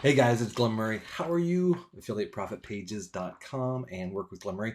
Hey guys, it's Glen Murray. How are you? AffiliateProfitPages.com and work with Glen Murray.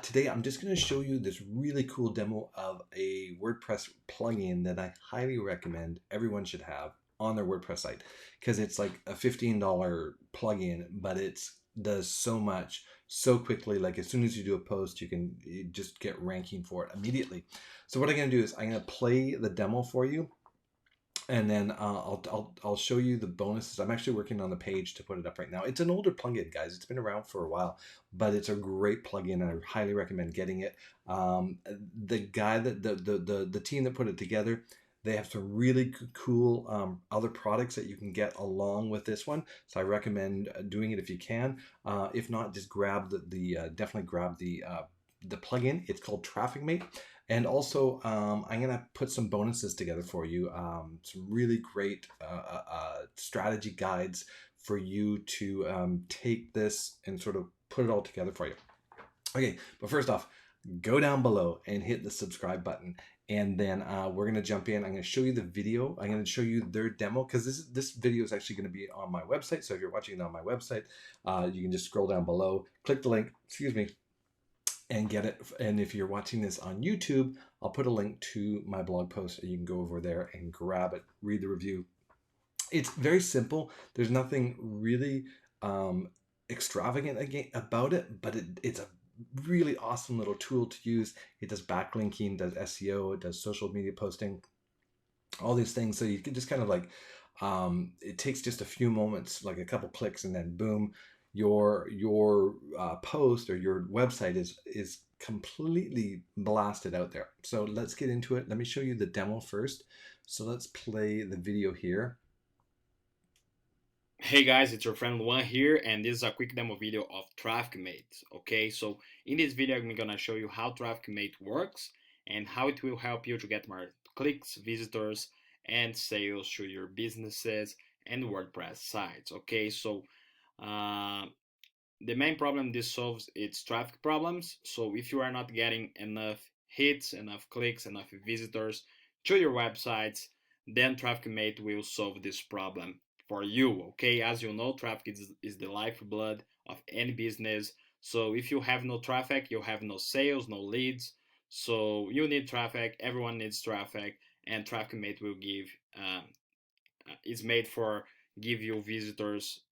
Today I'm just going to show you this really cool demo of a WordPress plugin that I highly recommend everyone should have on their WordPress site because it's like a $15 plugin, but it does so much so quickly. Like as soon as you do a post, you just get ranking for it immediately. So what I'm going to do is I'm going to play the demo for you, and then I'll show you the bonuses. I'm actually working on the page to put it up right now. It's an older plugin, guys. It's been around for a while, but it's a great plugin. I highly recommend getting it. The guy that the team that put it together, they have some really cool other products that you can get along with this one. So I recommend doing it if you can. If not, just grab definitely grab the plugin. It's called TrafficMate. And also, I'm going to put some bonuses together for you, some really great strategy guides for you to take this and sort of put it all together for you. Okay, but first off, go down below and hit the subscribe button. And then we're going to jump in. I'm going to show you the video. I'm going to show you their demo because this video is actually going to be on my website. So if you're watching it on my website, you can just scroll down below, click the link, excuse me, and get it. And if you're watching this on YouTube, I'll put a link to my blog post and you can go over there and grab it, read the review. It's very simple. There's nothing really extravagant about it, but it's a really awesome little tool to use. It does backlinking, does SEO, it does social media posting, all these things. So you can just kind of like, it takes just a few moments, like a couple clicks, and then boom, your post or your website is completely blasted out there. So let's get into it. Let me show you the demo first. So let's play the video here. Hey guys, it's your friend Luan here, and this is a quick demo video of TrafficMate. Okay, so in this video I'm gonna show you how TrafficMate works and how it will help you to get more clicks, visitors, and sales to your businesses and WordPress sites. Okay, so uh, the main problem this solves is traffic problems. So if you are not getting enough hits, enough clicks, enough visitors to your websites, then TrafficMate will solve this problem for you. Okay, as you know, traffic is the lifeblood of any business. So if you have no traffic, you have no sales, no leads. So you need traffic. Everyone needs traffic, and TrafficMate will give. Is made for give you visitors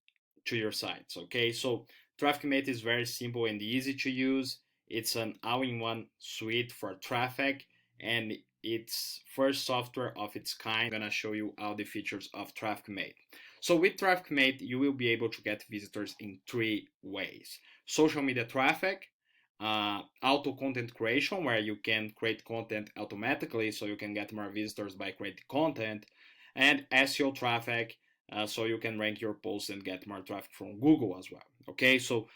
to your sites. Okay, so TrafficMate is very simple and easy to use. It's an all-in-one suite for traffic, and it's first software of its kind. I'm gonna show you all the features of TrafficMate. So with TrafficMate, you will be able to get visitors in three ways: social media traffic, auto content creation, where you can create content automatically so you can get more visitors by creating content, and SEO traffic, so you can rank your posts and get more traffic from Google as well. Okay, so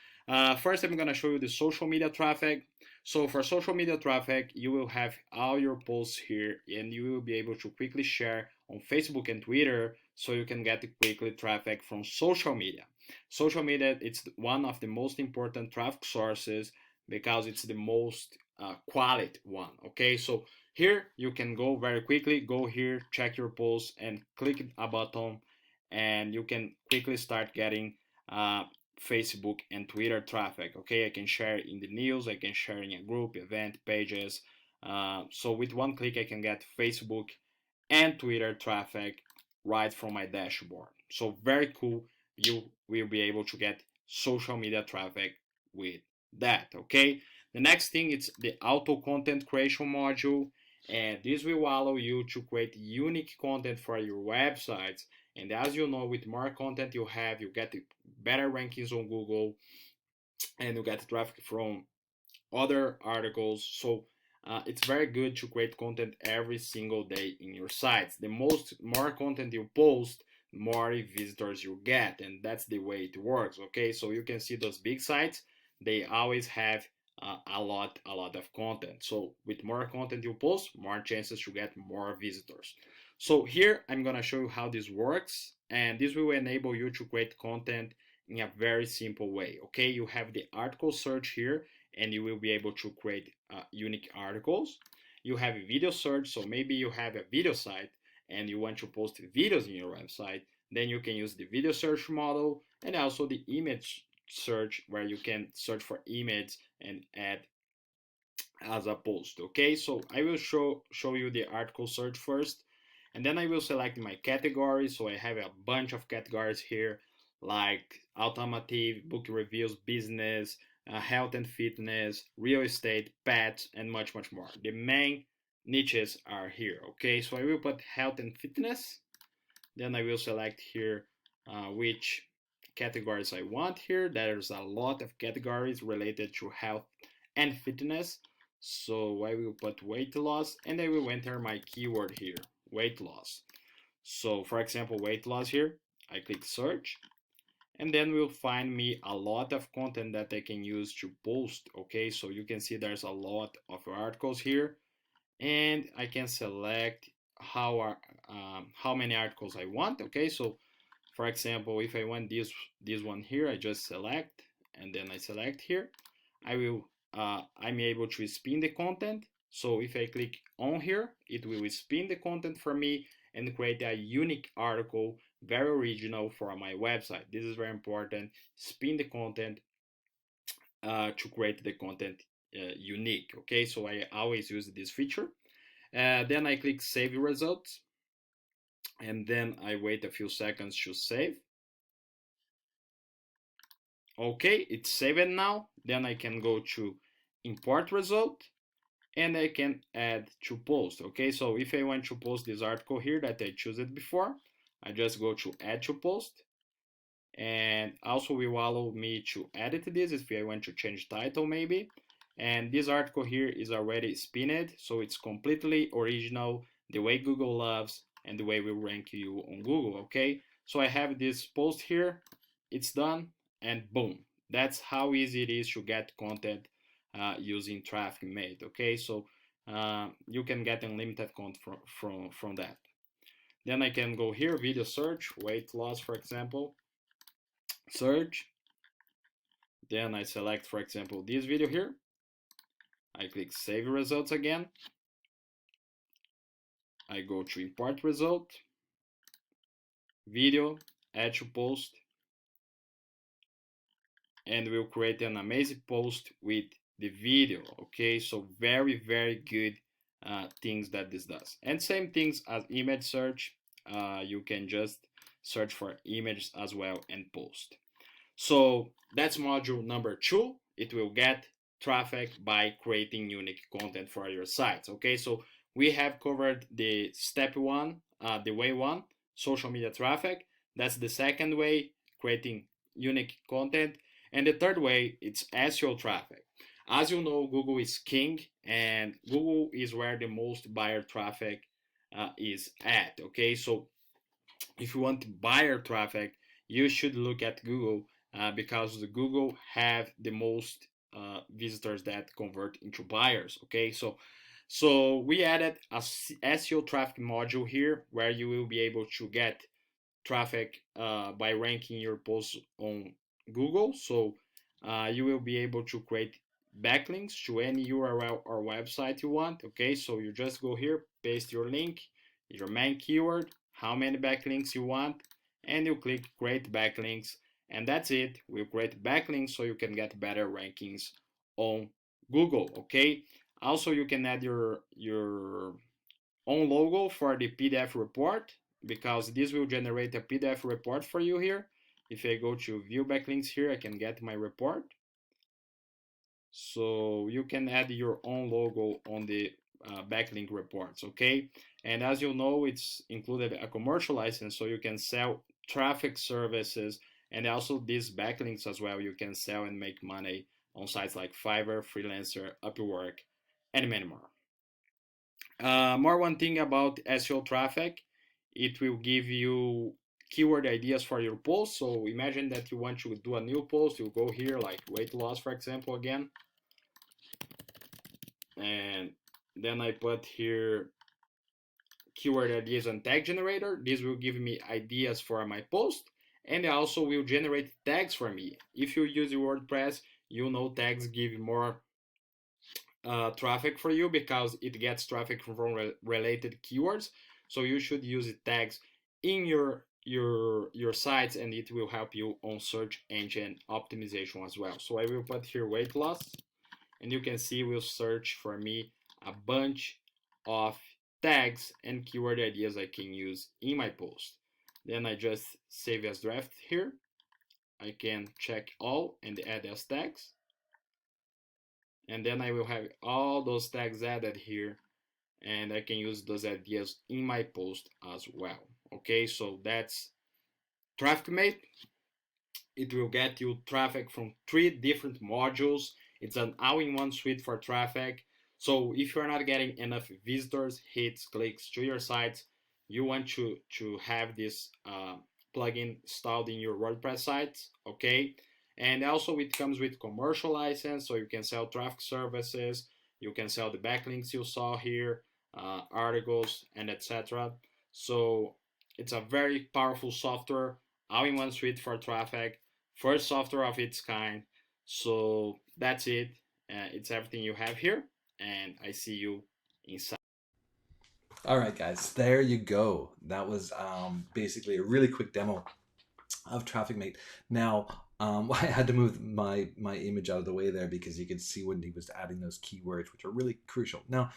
first I'm gonna show you the social media traffic. So for social media traffic, you will have all your posts here, and you will be able to quickly share on Facebook and Twitter, so you can get quickly traffic from social media. Social media, it's one of the most important traffic sources because it's the most quality one. Okay, so here you can go very quickly, go here, check your posts, and click a button, and you can quickly start getting Facebook and Twitter traffic. Okay, I can share in the news, I can share in a group, event, pages. So with one click, I can get Facebook and Twitter traffic right from my dashboard. So very cool. You will be able to get social media traffic with that. Okay. The next thing is the auto content creation module, and this will allow you to create unique content for your websites. And as you know, with more content you have, you get better rankings on Google, and you get traffic from other articles. So it's very good to create content every single day in your sites. The more content you post, more visitors you get, and that's the way it works. Okay, so you can see those big sites, they always have a lot of content. So with more content you post, more chances to get more visitors. So here I'm gonna show you how this works, and this will enable you to create content in a very simple way. Okay, you have the article search here, and you will be able to create unique articles. You have a video search, so maybe you have a video site and you want to post videos in your website, Then you can use the video search model and also the image search, where you can search for image and add as a post. Okay, so I will show you the article search first, and then I will select my categories. So I have a bunch of categories here, like automotive, book reviews, business, health and fitness, real estate, pets, and much more. The main niches are here. Okay, so I will put health and fitness. Then I will select here which categories I want here. There's a lot of categories related to health and fitness. So I will put weight loss, and I will enter my keyword here, weight loss. So for example, weight loss here, I click search, and then will find me a lot of content that I can use to post. Okay, so you can see there's a lot of articles here, and I can select how many articles I want. Okay, so for example, if I want this one here, I just select, and then I select here. I'm able to spin the content. So if I click on here, it will spin the content for me and create a unique article, very original for my website. This is very important. Spin the content to create the content unique. Okay, so I always use this feature. Then I click save results, and then I wait a few seconds to save. Okay, it's saved now. Then I can go to import result, and I can add to post. Okay, so if I want to post this article here that I chose it before, I just go to add to post, and also will allow me to edit this if I want to change title maybe. And this article here is already spinned, so it's completely original, the way Google loves and the way we rank you on Google. Okay, so I have this post here, it's done, and boom, that's how easy it is to get content using TrafficMate. Okay, so you can get unlimited content from that. Then I can go here, video search, weight loss, for example, search. Then I select, for example, this video here. I click save results again. I go to import result, video, add to post, and we'll create an amazing post with the video. Okay, so very good things that this does. And same things as image search. You can just search for images as well and post. So that's module number 2. It will get traffic by creating unique content for your sites. Okay, so we have covered the step 1, the way 1, social media traffic. That's the second way, creating unique content. And the third way, it's SEO traffic. As you know, Google is king, and Google is where the most buyer traffic is at. Okay, so if you want buyer traffic, you should look at Google because the Google have the most visitors that convert into buyers. Okay, so we added a SEO traffic module here where you will be able to get traffic by ranking your posts on Google. So you will be able to create backlinks to any URL or website you want. Okay, so you just go here, paste your link, your main keyword, how many backlinks you want, and you click create backlinks, and that's it. We'll create backlinks so you can get better rankings on Google. Okay, also you can add your own logo for the PDF report, because this will generate a PDF report for you here. If I go to view backlinks here, I can get my report. So you can add your own logo on the backlink reports. Okay, and as you know, it's included a commercial license, so you can sell traffic services, and also these backlinks as well you can sell and make money on sites like Fiverr, Freelancer, Upwork, and many more. More one thing about SEO traffic, it will give you keyword ideas for your post. So imagine that you want to do a new post, you go here like weight loss, for example, again, and then I put here keyword ideas and tag generator. This will give me ideas for my post, and it also will generate tags for me. If you use WordPress, you know tags give more traffic for you because it gets traffic from related keywords. So you should use tags in your your sites, and it will help you on search engine optimization as well. So I will put here weight loss, and you can see will search for me a bunch of tags and keyword ideas I can use in my post. Then I just save as draft here. I can check all and add as tags, and then I will have all those tags added here, and I can use those ideas in my post as well. Okay, so that's TrafficMate. It will get you traffic from 3 different modules. It's an all-in-one suite for traffic. So if you're not getting enough visitors, hits, clicks to your sites, you want to have this plugin installed in your WordPress sites, okay? And also it comes with commercial license, so you can sell traffic services, you can sell the backlinks you saw here, articles, and etc. So it's a very powerful software, all-in-one suite for traffic, first software of its kind. So that's it. It's everything you have here, and I see you inside. All right, guys, there you go. That was basically a really quick demo of TrafficMate. Now, I had to move my image out of the way there because you could see when he was adding those keywords, which are really crucial. Now,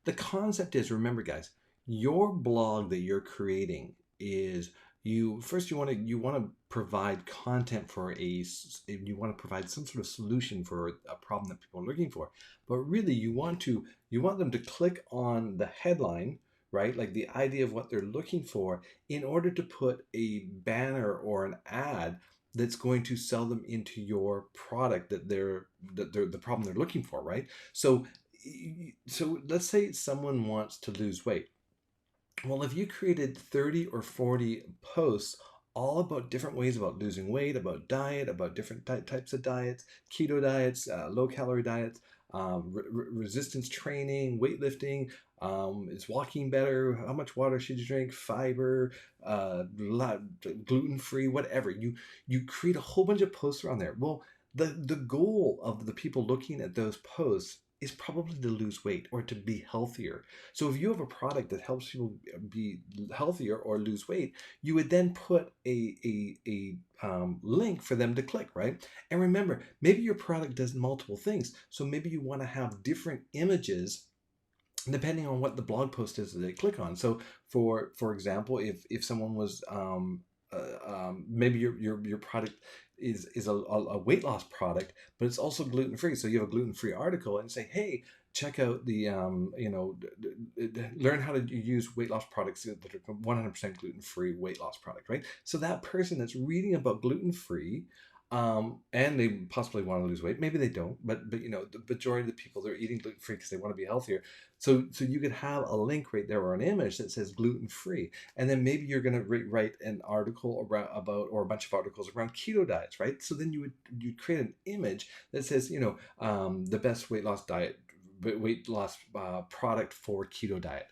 the concept is, remember, guys, your blog that you're creating is you want to provide content for you want to provide some sort of solution for a problem that people are looking for, but really you want them to click on the headline, right? Like the idea of what they're looking for, in order to put a banner or an ad that's going to sell them into your product that they're the problem they're looking for, right? So let's say someone wants to lose weight. Well, if you created 30 or 40 posts all about different ways about losing weight, about diet, about different types of diets, keto diets, low calorie diets, resistance training, weightlifting, is walking better, how much water should you drink, fiber, gluten-free, whatever. You create a whole bunch of posts around there. Well, the goal of the people looking at those posts is probably to lose weight or to be healthier. So if you have a product that helps people be healthier or lose weight, you would then put a link for them to click, right? And remember, maybe your product does multiple things. So maybe you want to have different images depending on what the blog post is that they click on. So for example, if someone was maybe your product is a weight loss product, but it's also gluten free. So you have a gluten free article and say, hey, check out the learn how to use weight loss products that are 100% gluten free weight loss product, right? So that person that's reading about gluten free, and they possibly want to lose weight. Maybe they don't, but you know, the majority of the people, they're eating gluten free because they want to be healthier. So you could have a link right there or an image that says gluten free, and then maybe you're going to write an article about, or a bunch of articles around keto diets, right? So then you'd create an image that says, you know, the best weight loss product for keto diet.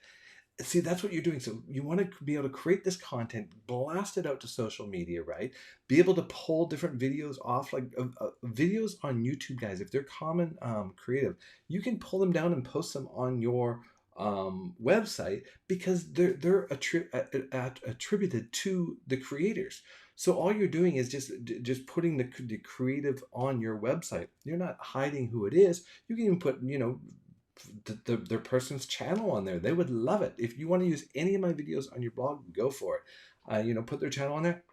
See, that's what you're doing. So you want to be able to create this content, blast it out to social media, right? Be able to pull different videos off, like videos on YouTube, guys. If they're common creative, you can pull them down and post them on your website, because they're attributed to the creators. So all you're doing is just putting the creative on your website. You're not hiding who it is. You can even put, you know, their person's channel on there. They would love it. If you want to use any of my videos on your blog, go for it. You know, put their channel on there.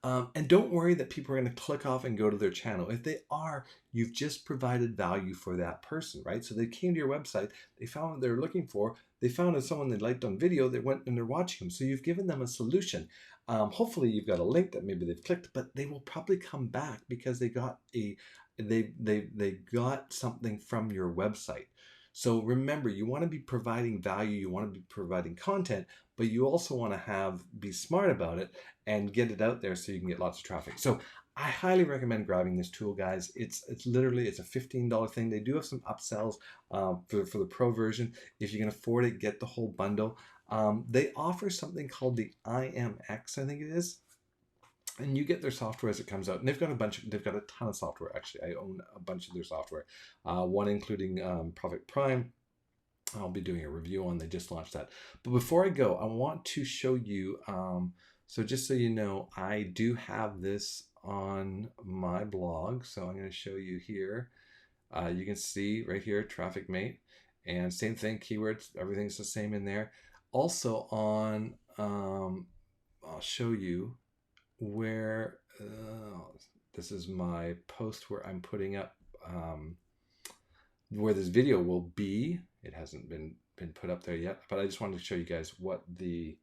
And don't worry that people are going to click off and go to their channel. If they are, you've just provided value for that person, right? So they came to your website, they found what they're looking for, they found someone they liked on video, they went and they're watching them. So you've given them a solution. Hopefully you've got a link that maybe they've clicked, but they will probably come back because they got they got something from your website. So remember, you want to be providing value, you want to be providing content, but you also want to be smart about it and get it out there so you can get lots of traffic. So I highly recommend grabbing this tool, guys. It's literally, it's a $15 thing. They do have some upsells for the pro version. If you can afford it, get the whole bundle. They offer something called the IMX, I think it is. And you get their software as it comes out, and they've got a ton of software. Actually, I own a bunch of their software, one including Profit Prime. I'll be doing a review on. They just launched that. But before I go, I want to show you So just so you know, I do have this on my blog. So I'm going to show you here. You can see right here, TrafficMate, and same thing, keywords, everything's the same in there. Also on, I'll show you where, this is my post where I'm putting up where this video will be. It hasn't been put up there yet, but I just wanted to show you guys what the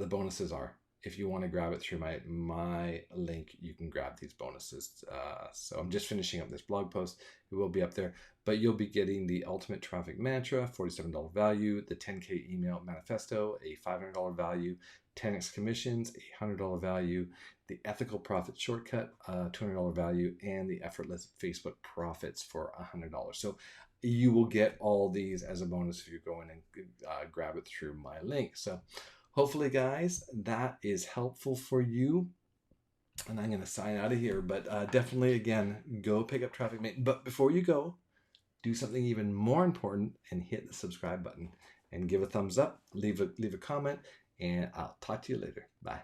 bonuses are. If you want to grab it through my link, you can grab these bonuses. So I'm just finishing up this blog post. It will be up there, but you'll be getting the ultimate traffic mantra, $47 value, the 10K email manifesto, a $500 value, 10x commissions, a $100 value, the ethical profit shortcut, $200 value, and the effortless Facebook profits for $100. So you will get all these as a bonus if you go in and grab it through my link. So hopefully, guys, that is helpful for you. And I'm going to sign out of here. But definitely, again, go pick up TrafficMate. But before you go, do something even more important and hit the subscribe button and give a thumbs up, leave a comment, and I'll talk to you later. Bye.